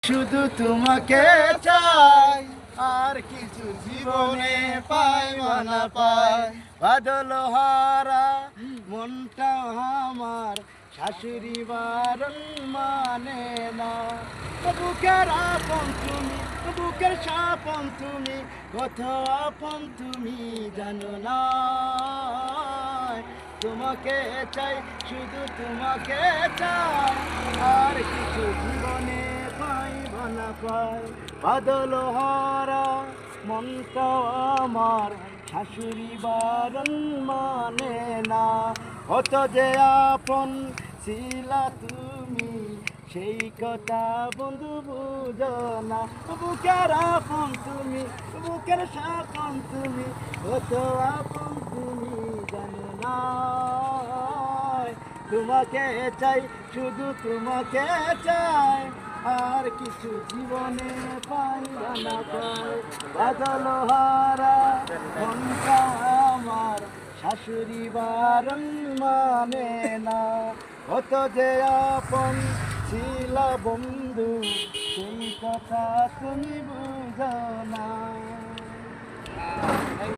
শুধু তোমাকে চাই, আর কিছু জীবনে পাই না পাই। বাদল হারা মনটা আমার শাশুড়ি বারণ মানে না। বুকের আপন তুমি, বুকের সাপন তুমি, কত আপন তুমি জানো না। তোমাকে চাই, শুধু তোমাকে চাই, আর কিছু জীবনে পাইব না পাই। বাদল হারা মনটা আমার শাশুড়ি বারণ মানে না। কত যে আপন ছিলা তুমি, সেই কথা বন্ধু বুঝো না। বুকের আপন তুমি, বুকের সাপন তুমি, কত আপন তুমি জানো না। তোমাকে চাই, শুধু তোমাকে চাই, আর কিছু জীবনে পাই না পাই। বাদল হারা মনটা আমার শাশুড়ি বারণ মানে না। কত যে আপন ছিলা বন্ধু, সেই কথা তুমি বুঝো না।